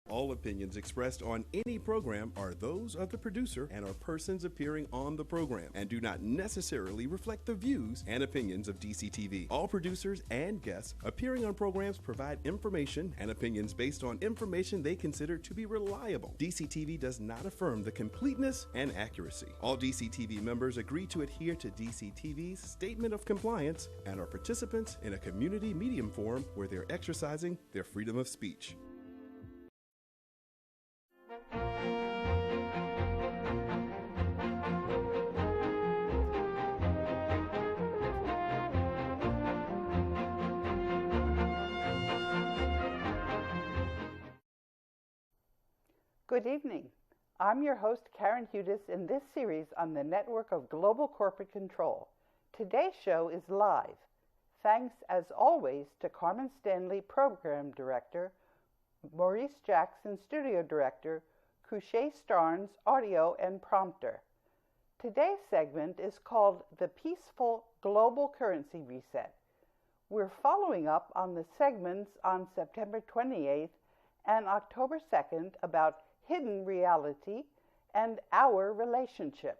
All opinions expressed on any program are those of the producer and are persons appearing on the program and do not necessarily reflect the views and opinions of DCTV. All producers and guests appearing on programs provide information and opinions based on information they consider to be reliable. DCTV does not affirm the completeness and accuracy. All DCTV members agree to adhere to DCTV's statement of compliance and are participants in a community medium forum where they're exercising their freedom of speech. Good evening. I'm your host, Karen Hudis, in this series on the network of global corporate control. Today's show is live. Thanks, as always, to Carmen Stanley, Program Director, Maurice Jackson, Studio Director, Couché Starnes, Audio and Prompter. Today's segment is called The Peaceful Global Currency Reset. We're following up on the segments on September 28th and October 2nd about hidden reality and our relationship.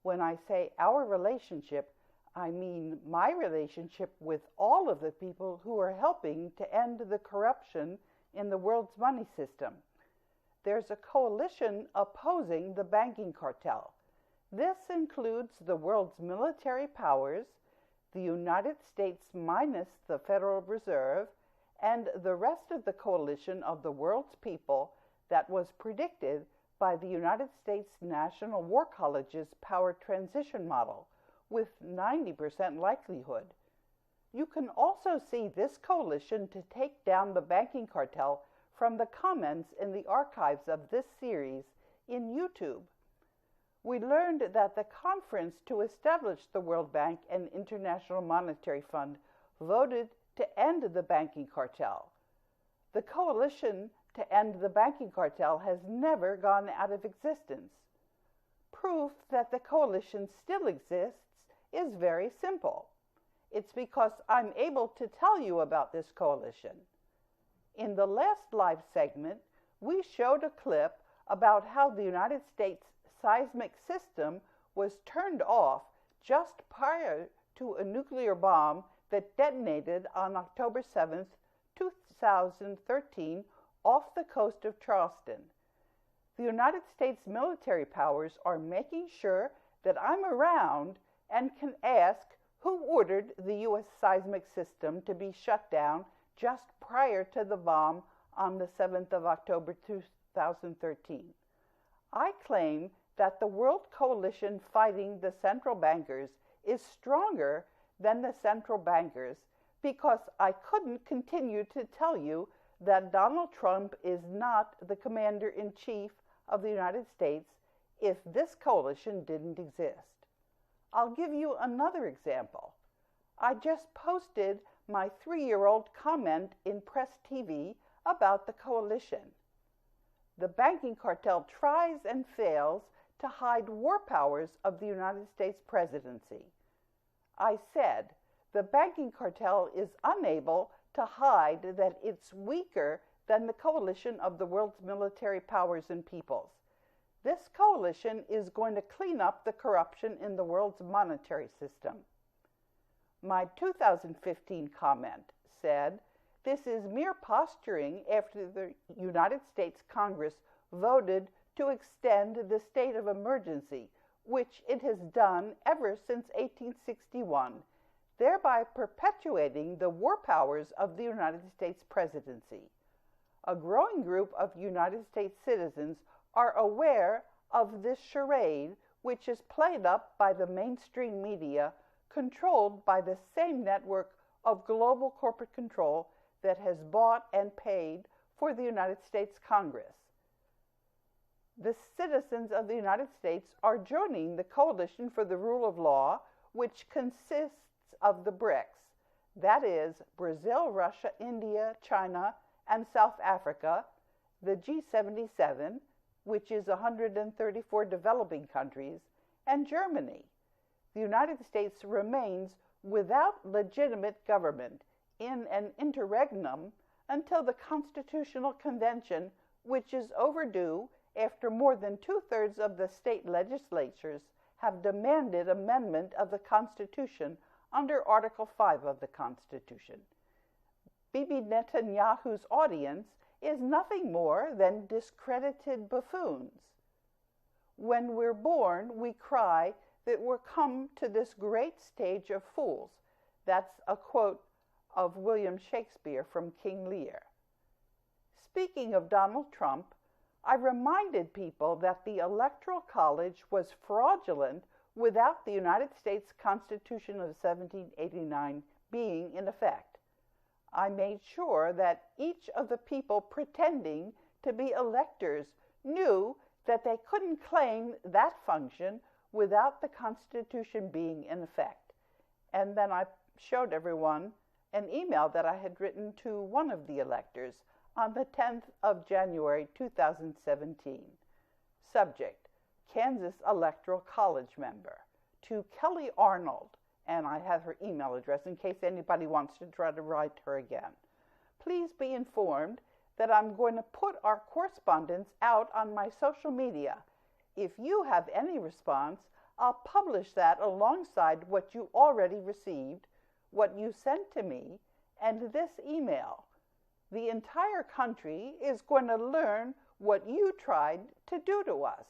When I say our relationship, I mean my relationship with all of the people who are helping to end the corruption in the world's money system. There's a coalition opposing the banking cartel. This includes the world's military powers, the United States minus the Federal Reserve, and the rest of the coalition of the world's people that was predicted by the United States National War College's power transition model with 90% likelihood. You can also see this coalition to take down the banking cartel from the comments in the archives of this series in YouTube. We learned that the conference to establish the World Bank and International Monetary Fund voted to end the banking cartel. The coalition to end the banking cartel has never gone out of existence. Proof that the coalition still exists is very simple. It's because I'm able to tell you about this coalition. In the last live segment, we showed a clip about how the United States seismic system was turned off just prior to a nuclear bomb that detonated on October 7th, 2013, off the coast of Charleston. The United States military powers are making sure that I'm around and can ask who ordered the US Seismic system to be shut down just prior to the bomb on the 7th of October 2013. I claim that the world coalition fighting the central bankers is stronger than the central bankers because I couldn't continue to tell you that Donald Trump is not the commander-in-chief of the United States if this coalition didn't exist. I'll give you another example. I just posted my 3-year-old comment in Press TV about the coalition. The banking cartel tries and fails to hide war powers of the United States presidency. I said, the banking cartel is unable to hide that it's weaker than the coalition of the world's military powers and peoples. This coalition is going to clean up the corruption in the world's monetary system. My 2015 comment said, this is mere posturing after the United States Congress voted to extend the state of emergency, which it has done ever since 1861, thereby perpetuating the war powers of the United States presidency. A growing group of United States citizens are aware of this charade, which is played up by the mainstream media, controlled by the same network of global corporate control that has bought and paid for the United States Congress. The citizens of the United States are joining the Coalition for the Rule of Law, which consists of the BRICS, that is, Brazil, Russia, India, China, and South Africa, the G77, which is 134 developing countries, and Germany. The United States remains without legitimate government in an interregnum until the Constitutional Convention, which is overdue after more than two-thirds of the state legislatures have demanded amendment of the Constitution under Article 5 of the Constitution. Bibi Netanyahu's audience is nothing more than discredited buffoons. When we're born, we cry that we're come to this great stage of fools. That's a quote of William Shakespeare from King Lear. Speaking of Donald Trump, I reminded people that the Electoral College was fraudulent without the United States Constitution of 1789 being in effect. I made sure that each of the people pretending to be electors knew that they couldn't claim that function without the Constitution being in effect. And then I showed everyone an email that I had written to one of the electors on the 10th of January 2017. Subject: Kansas Electoral College member, to Kelly Arnold, and I have her email address in case anybody wants to try to write her again. Please be informed that I'm going to put our correspondence out on my social media. If you have any response, I'll publish that alongside what you already received, what you sent to me, and this email. The entire country is going to learn what you tried to do to us.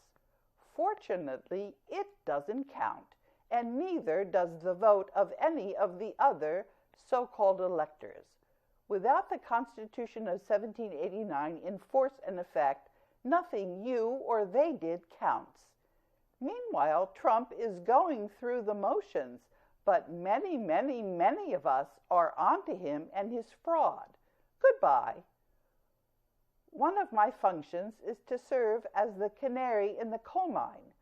Fortunately, it doesn't count, and neither does the vote of any of the other so-called electors. Without the Constitution of 1789 in force and effect, nothing you or they did counts. Meanwhile, Trump is going through the motions, but many, many, many of us are onto him and his fraud. Goodbye. One of my functions is to serve as the canary in the coal mine.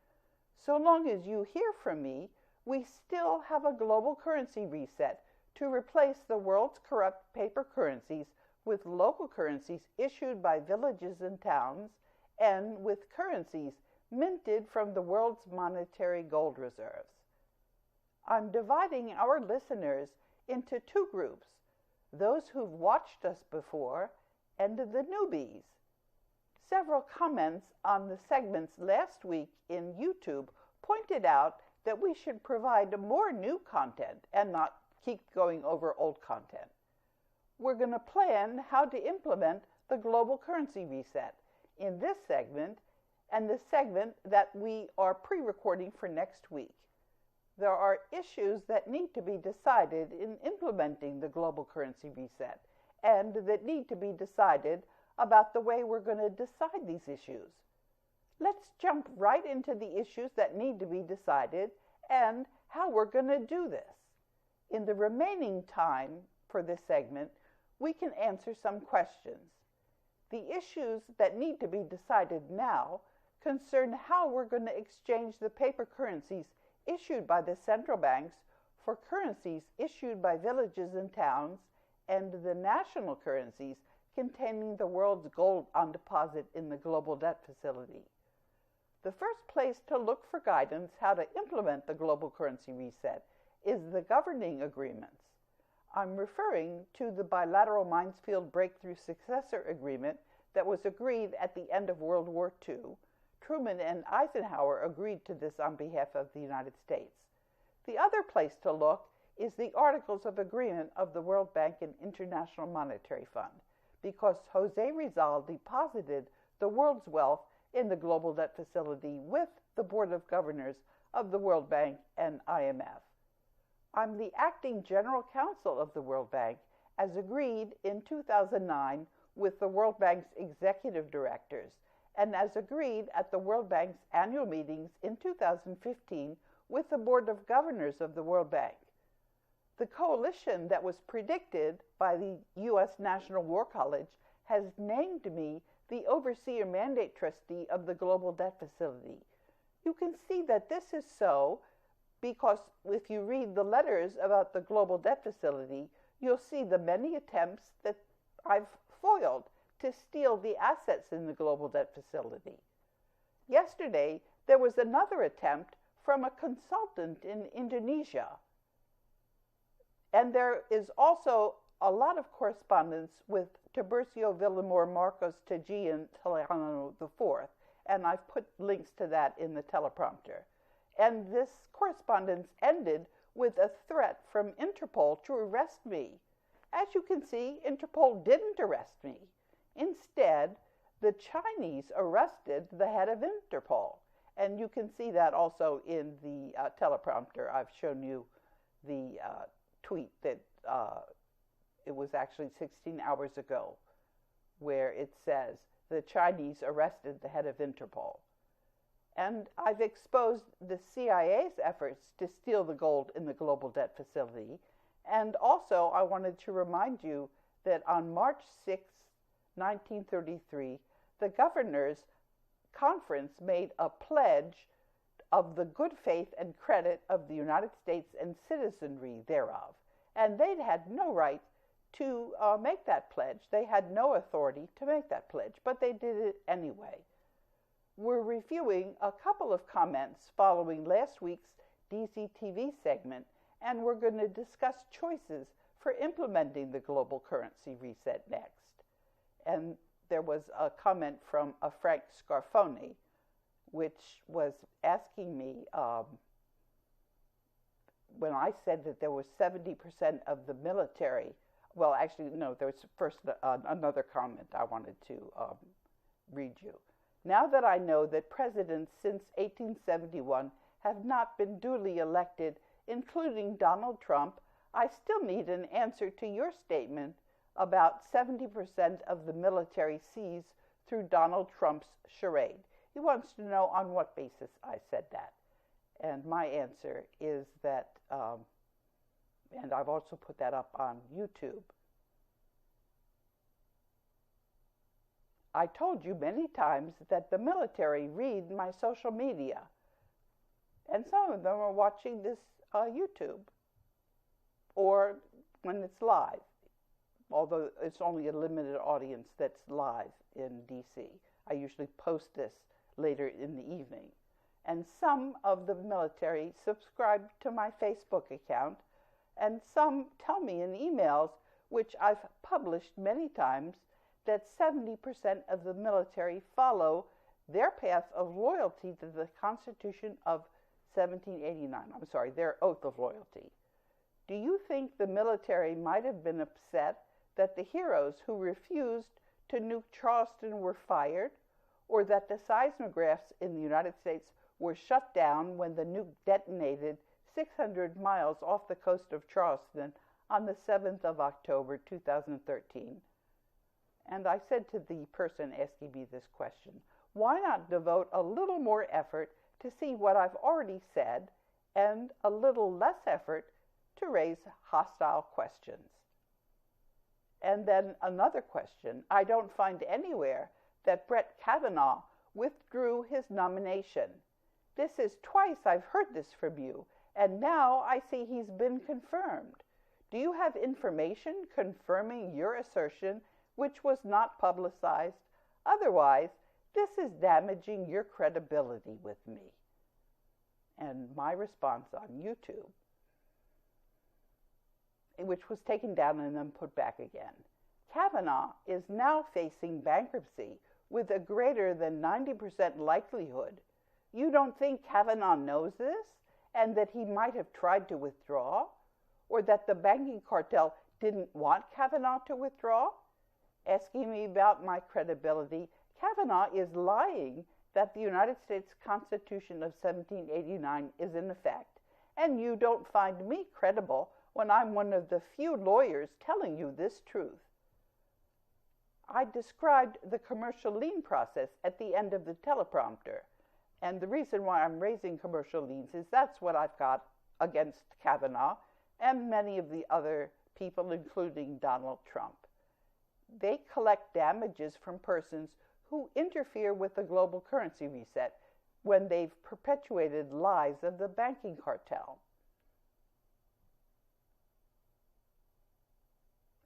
So long as you hear from me, we still have a global currency reset to replace the world's corrupt paper currencies with local currencies issued by villages and towns, and with currencies minted from the world's monetary gold reserves. I'm dividing our listeners into two groups, those who've watched us before and the newbies. Several comments on the segments last week in YouTube pointed out that we should provide more new content and not keep going over old content. We're going to plan how to implement the global currency reset in this segment and the segment that we are pre-recording for next week. There are issues that need to be decided in implementing the global currency reset, and that need to be decided about the way we're going to decide these issues. Let's jump right into the issues that need to be decided and how we're going to do this. In the remaining time for this segment, we can answer some questions. The issues that need to be decided now concern how we're going to exchange the paper currencies issued by the central banks for currencies issued by villages and towns, and the national currencies containing the world's gold on deposit in the global debt facility. The first place to look for guidance how to implement the global currency reset is the governing agreements. I'm referring to the bilateral Mansfield Breakthrough Successor Agreement that was agreed at the end of World War II. Truman and Eisenhower agreed to this on behalf of the United States. The other place to look is the Articles of Agreement of the World Bank and International Monetary Fund, because Jose Rizal deposited the world's wealth in the global debt facility with the Board of Governors of the World Bank and IMF. I'm the acting general counsel of the World Bank, as agreed in 2009 with the World Bank's executive directors, and as agreed at the World Bank's annual meetings in 2015 with the Board of Governors of the World Bank. The coalition that was predicted by the US National War College has named me the Overseer Mandate Trustee of the Global Debt Facility. You can see that this is so because if you read the letters about the Global Debt Facility, you'll see the many attempts that I've foiled to steal the assets in the Global Debt Facility. Yesterday, there was another attempt from a consultant in Indonesia. And there is also a lot of correspondence with Tiburcio Villamor Marcos Tejian Telejano IV, and I've put links to that in the teleprompter. And this correspondence ended with a threat from Interpol to arrest me. As you can see, Interpol didn't arrest me. Instead, the Chinese arrested the head of Interpol. And you can see that also in the teleprompter. I've shown you the tweet that it was actually 16 hours ago, where it says the Chinese arrested the head of Interpol. And I've exposed the CIA's efforts to steal the gold in the Global Debt Facility. And also, I wanted to remind you that on March 6, 1933, the Governors' Conference made a pledge of the good faith and credit of the United States and citizenry thereof. And they'd had no right to make that pledge. They had no authority to make that pledge, but they did it anyway. We're reviewing a couple of comments following last week's DCTV segment, and we're going to discuss choices for implementing the global currency reset next. And there was a comment from a Frank Scarfoni, which was asking me when I said that there was 70% of the military. Well, actually, no, there was first another comment I wanted to read you. Now that I know that presidents since 1871 have not been duly elected, including Donald Trump, I still need an answer to your statement about 70% of the military seized through Donald Trump's charade. He wants to know on what basis I said that. And my answer is that, and I've also put that up on YouTube, I told you many times that the military read my social media, and some of them are watching this YouTube, or when it's live, although it's only a limited audience that's live in DC. I usually post this later in the evening. And some of the military subscribe to my Facebook account, and some tell me in emails, which I've published many times, that 70% of the military follow their path of loyalty to the Constitution of 1789. I'm sorry, their oath of loyalty. Do you think the military might have been upset that the heroes who refused to nuke Charleston were fired, or that the seismographs in the United States were shut down when the nuke detonated 600 miles off the coast of Charleston on the 7th of October, 2013? And I said to the person asking me this question, why not devote a little more effort to see what I've already said and a little less effort to raise hostile questions? And then another question, I don't find anywhere that Brett Kavanaugh withdrew his nomination. This is twice I've heard this from you, and now I see he's been confirmed. Do you have information confirming your assertion, which was not publicized? Otherwise, this is damaging your credibility with me. And my response on YouTube, which was taken down and then put back again. Kavanaugh is now facing bankruptcy with a greater than 90% likelihood. You don't think Kavanaugh knows this and that he might have tried to withdraw? Or that the banking cartel didn't want Kavanaugh to withdraw? Asking me about my credibility, Kavanaugh is lying that the United States Constitution of 1789 is in effect, and you don't find me credible when I'm one of the few lawyers telling you this truth. I described the commercial lien process at the end of the teleprompter, and the reason why I'm raising commercial liens is that's what I've got against Kavanaugh and many of the other people, including Donald Trump. They collect damages from persons who interfere with the global currency reset when they've perpetuated lies of the banking cartel.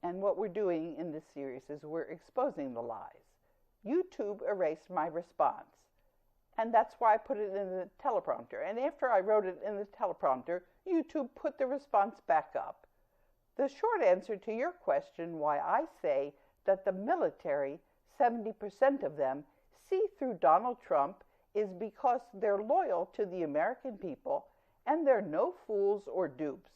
And what we're doing in this series is we're exposing the lies. YouTube erased my response, and that's why I put it in the teleprompter. And after I wrote it in the teleprompter, YouTube put the response back up. The short answer to your question why I say that the military, 70% of them, see through Donald Trump is because they're loyal to the American people and they're no fools or dupes.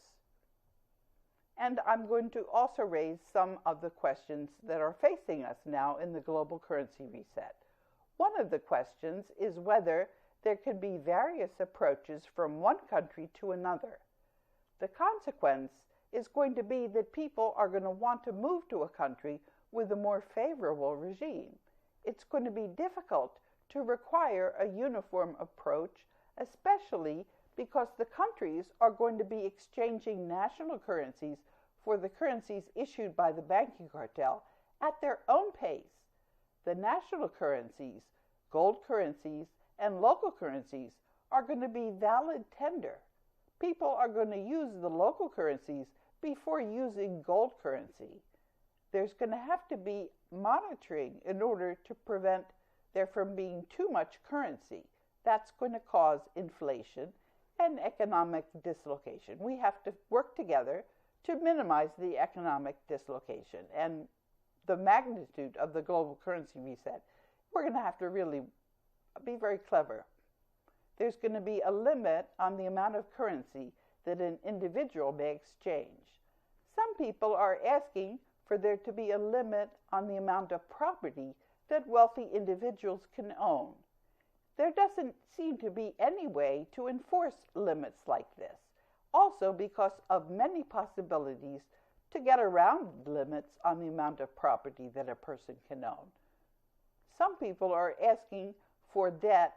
And I'm going to also raise some of the questions that are facing us now in the global currency reset. One of the questions is whether there could be various approaches from one country to another. The consequence is going to be that people are going to want to move to a country with a more favorable regime. It's going to be difficult to require a uniform approach, especially because the countries are going to be exchanging national currencies for the currencies issued by the banking cartel at their own pace. The national currencies, gold currencies, and local currencies are going to be valid tender. People are going to use the local currencies before using gold currency. There's going to have to be monitoring in order to prevent there from being too much currency. That's going to cause inflation and economic dislocation. We have to work together to minimize the economic dislocation and the magnitude of the global currency reset. We're going to have to really be very clever. There's going to be a limit on the amount of currency that an individual may exchange. Some people are asking for there to be a limit on the amount of property that wealthy individuals can own. There doesn't seem to be any way to enforce limits like this, also because of many possibilities to get around limits on the amount of property that a person can own. Some people are asking for debt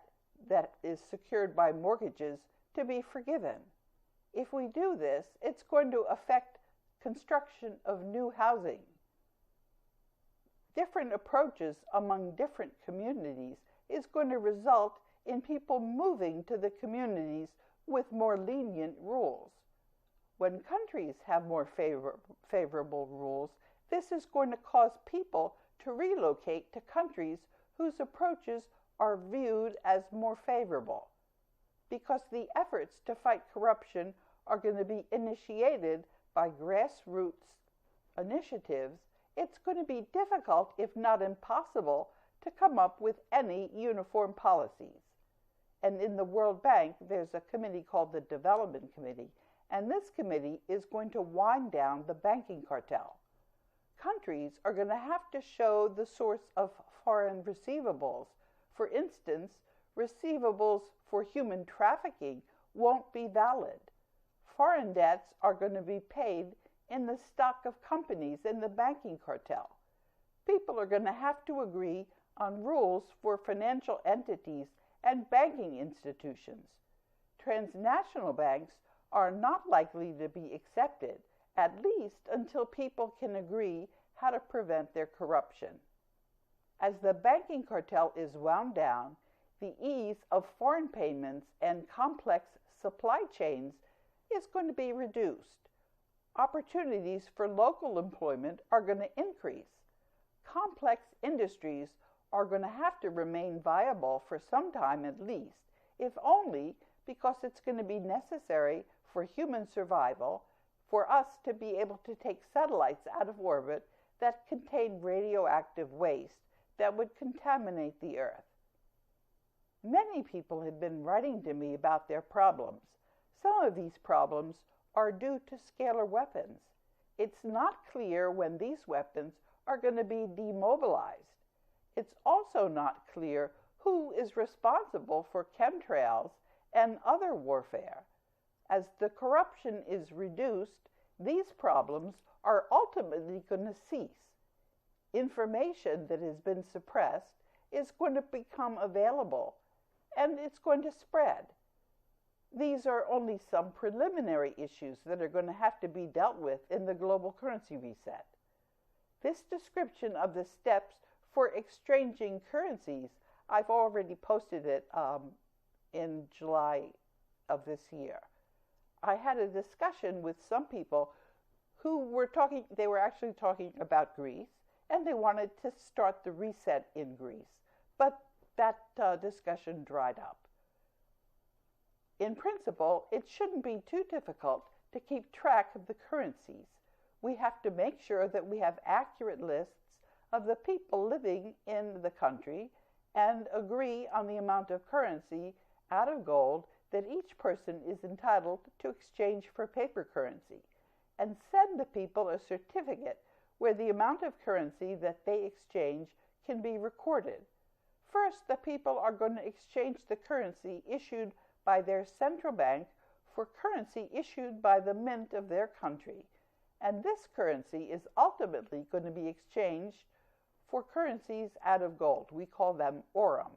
that is secured by mortgages to be forgiven. If we do this, it's going to affect construction of new housing. Different approaches among different communities is going to result in people moving to the communities with more lenient rules. When countries have more favorable rules, this is going to cause people to relocate to countries whose approaches are viewed as more favorable. Because the efforts to fight corruption are going to be initiated by grassroots initiatives, it's going to be difficult, if not impossible, to come up with any uniform policies. And in the World Bank, there's a committee called the Development Committee, and this committee is going to wind down the banking cartel. Countries are going to have to show the source of foreign receivables. For instance, receivables for human trafficking won't be valid. Foreign debts are going to be paid in the stock of companies in the banking cartel. People are going to have to agree on rules for financial entities and banking institutions. Transnational banks are not likely to be accepted, at least until people can agree how to prevent their corruption. As the banking cartel is wound down, the ease of foreign payments and complex supply chains is going to be reduced. Opportunities for local employment are going to increase. Complex industries are going to have to remain viable for some time at least, if only because it's going to be necessary for human survival for us to be able to take satellites out of orbit that contain radioactive waste that would contaminate the Earth. Many people have been writing to me about their problems. Some of these problems are due to scalar weapons. It's not clear when these weapons are going to be demobilized. It's also not clear Who is responsible for chemtrails and other warfare? As the corruption is reduced, these problems are ultimately going to cease. Information that has been suppressed is going to become available, and it's going to spread. These are only some preliminary issues that are going to have to be dealt with in the global currency reset. This description of the steps for exchanging currencies, I've already posted it in July of this year. I had a discussion with some people who were actually talking about Greece, and they wanted to start the reset in Greece. But that discussion dried up. In principle, it shouldn't be too difficult to keep track of the currencies. We have to make sure that we have accurate lists of the people living in the country and agree on the amount of currency out of gold that each person is entitled to exchange for paper currency, and send the people a certificate where the amount of currency that they exchange can be recorded. First, the people are going to exchange the currency issued by their central bank for currency issued by the mint of their country, and this currency is ultimately going to be exchanged for currencies out of gold. We call them aurum.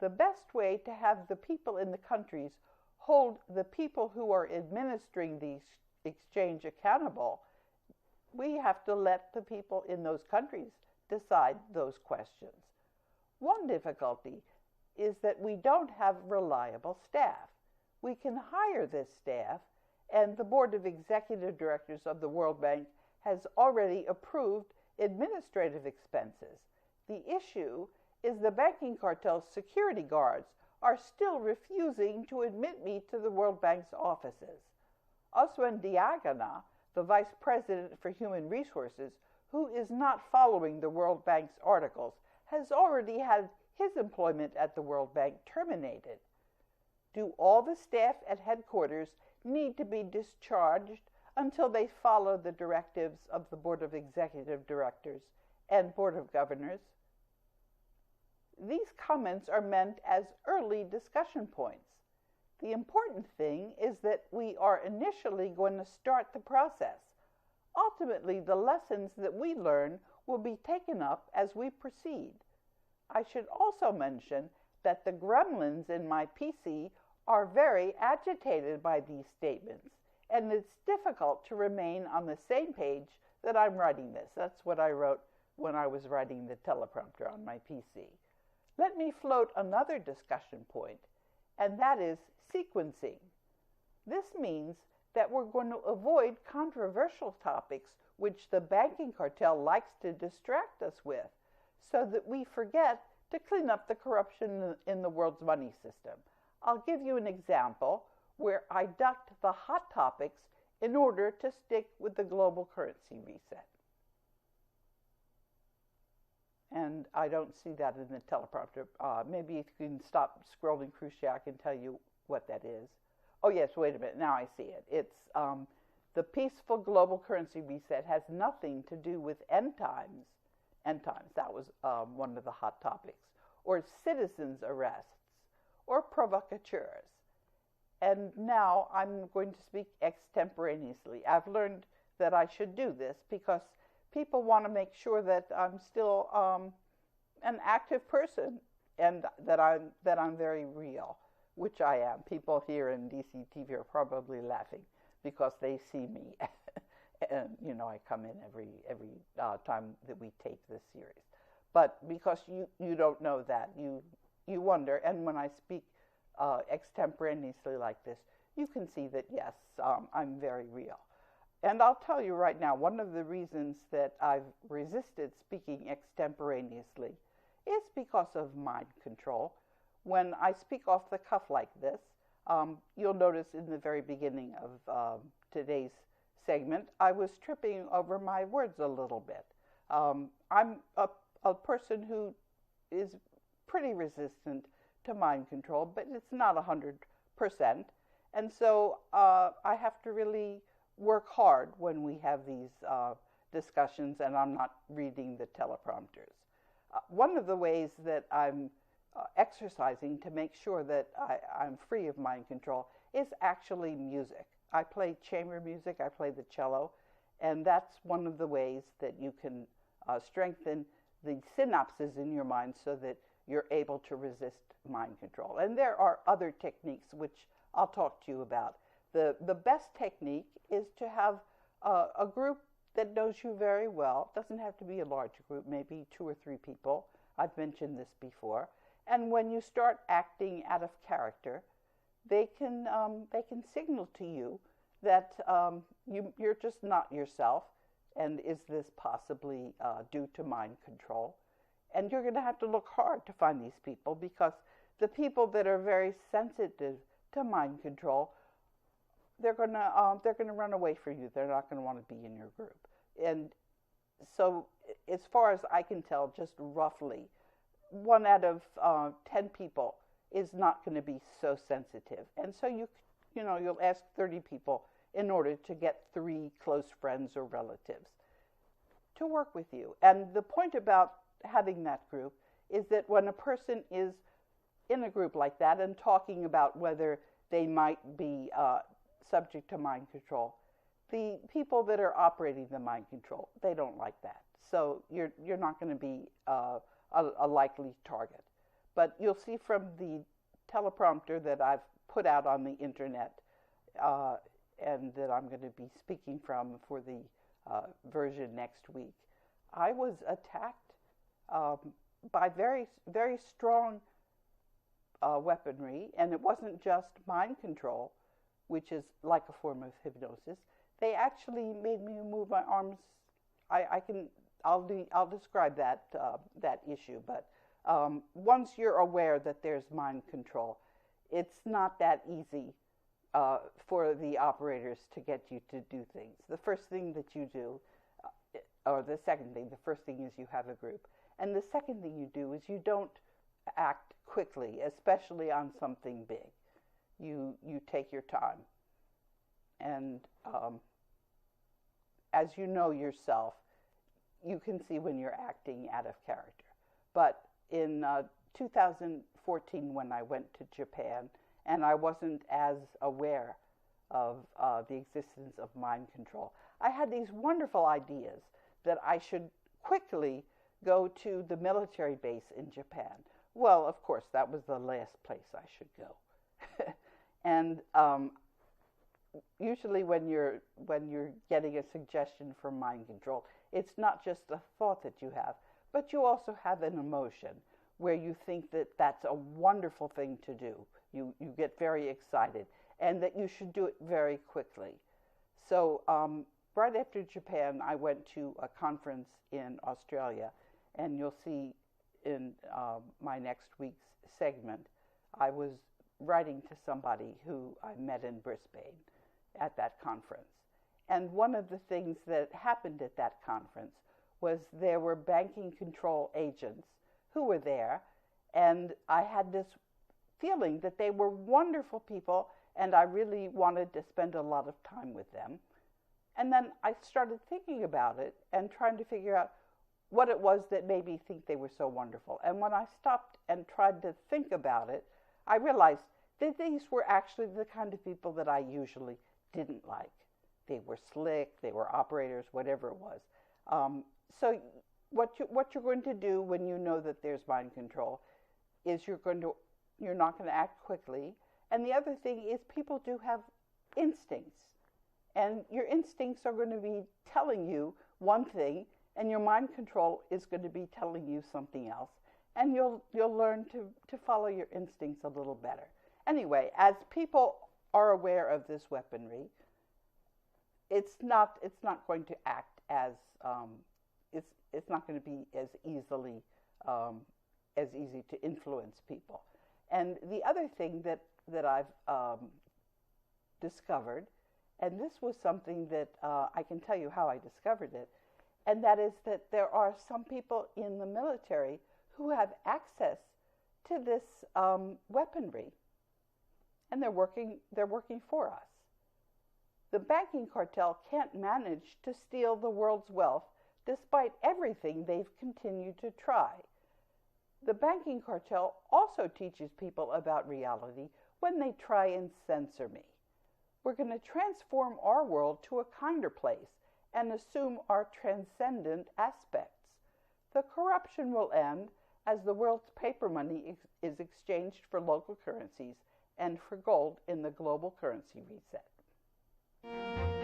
The best way to have the people in the countries hold the people who are administering the exchange accountable, we have to let the people in those countries decide those questions. One difficulty is that we don't have reliable staff. We can hire this staff, and the Board of Executive Directors of the World Bank has already approved administrative expenses. The issue is the banking cartel's security guards are still refusing to admit me to the World Bank's offices. Oswin Diagana, the Vice President for Human Resources, who is not following the World Bank's articles, has already had his employment at the World Bank terminated. Do all the staff at headquarters need to be discharged until they follow the directives of the Board of Executive Directors and Board of Governors? These comments are meant as early discussion points. The important thing is that we are initially going to start the process. Ultimately, the lessons that we learn will be taken up as we proceed. I should also mention that the gremlins in my PC are very agitated by these statements, and it's difficult to remain on the same page that I'm writing this. That's what I wrote when I was writing the teleprompter on my PC. Let me float another discussion point, and that is sequencing. This means that we're going to avoid controversial topics which the banking cartel likes to distract us with, so that we forget to clean up the corruption in the world's money system. I'll give you an example where I ducked the hot topics in order to stick with the global currency reset. And I don't see that in the teleprompter. Maybe if you can stop scrolling, Crucia, I can tell you what that is. Oh yes, wait a minute, now I see it. It's the peaceful global currency reset has nothing to do with end times. End times, that was one of the hot topics. Or citizens' arrests, or provocateurs. And now I'm going to speak extemporaneously. I've learned that I should do this because people want to make sure that I'm still an active person and that I'm very real, which I am. People here in DCTV are probably laughing because they see me. And, you know, I come in every time that we tape this series. But because you don't know that, you wonder. And when I speak extemporaneously like this, you can see that, yes, I'm very real. And I'll tell you right now, one of the reasons that I've resisted speaking extemporaneously is because of mind control. When I speak off the cuff like this, you'll notice in the very beginning of today's segment, I was tripping over my words a little bit. I'm a person who is pretty resistant to mind control, but it's not 100%. And so I have to really work hard when we have these discussions and I'm not reading the teleprompters. One of the ways that I'm exercising to make sure that I'm free of mind control is actually music. I play chamber music, I play the cello, and that's one of the ways that you can strengthen the synapses in your mind so that you're able to resist mind control. And there are other techniques which I'll talk to you about. The best technique is to have a group that knows you very well. It doesn't have to be a large group, maybe 2 or 3 people. I've mentioned this before. And when you start acting out of character, they can signal to you that you're just not yourself, and is this possibly due to mind control? And you're going to have to look hard to find these people, because the people that are very sensitive to mind control, they're going to run away from you. They're not going to want to be in your group. And so, as far as I can tell, just roughly, 1 out of 10 people is not going to be so sensitive. And so you'll ask 30 people in order to get 3 close friends or relatives to work with you. And the point about having that group is that when a person is in a group like that and talking about whether they might be subject to mind control, the people that are operating the mind control, they don't like that. So you're not going to be a likely target. But you'll see from the teleprompter that I've put out on the internet and that I'm going to be speaking from for the version next week, I was attacked by very, very strong weaponry, and it wasn't just mind control, which is like a form of hypnosis. They actually made me move my arms. I'll describe that issue, but once you're aware that there's mind control, it's not that easy for the operators to get you to do things. The first thing that you do, or the second thing, the first thing is you have a group. And the second thing you do is you don't act quickly, especially on something big. You take your time. And as you know yourself, you can see when you're acting out of character. But in 2014, when I went to Japan, and I wasn't as aware of the existence of mind control, I had these wonderful ideas that I should quickly go to the military base in Japan. Well, of course, that was the last place I should go. And usually when you're getting a suggestion for mind control, it's not just a thought that you have, but you also have an emotion where you think that that's a wonderful thing to do. You get very excited, and that you should do it very quickly. So right after Japan, I went to a conference in Australia, and you'll see in my next week's segment, I was writing to somebody who I met in Brisbane at that conference. And one of the things that happened at that conference was there were banking control agents who were there, and I had this feeling that they were wonderful people, and I really wanted to spend a lot of time with them. And then I started thinking about it and trying to figure out what it was that made me think they were so wonderful. And when I stopped and tried to think about it, I realized that these were actually the kind of people that I usually didn't like. They were slick, they were operators, whatever it was. So what you're going to do when you know that there's mind control is you're not going to act quickly. And the other thing is people do have instincts. And your instincts are going to be telling you one thing, and your mind control is going to be telling you something else. And you'll learn to follow your instincts a little better. Anyway, as people are aware of this weaponry, it's not going to act as it's not going to be as easy to influence people. And the other thing that I've discovered, and this was something that I can tell you how I discovered it, and that is that there are some people in the military who have access to this weaponry, and they're working for us. The banking cartel can't manage to steal the world's wealth despite everything they've continued to try. The banking cartel also teaches people about reality when they try and censor me. We're going to transform our world to a kinder place and assume our transcendent aspects. The corruption will end as the world's paper money is exchanged for local currencies and for gold in the global currency reset.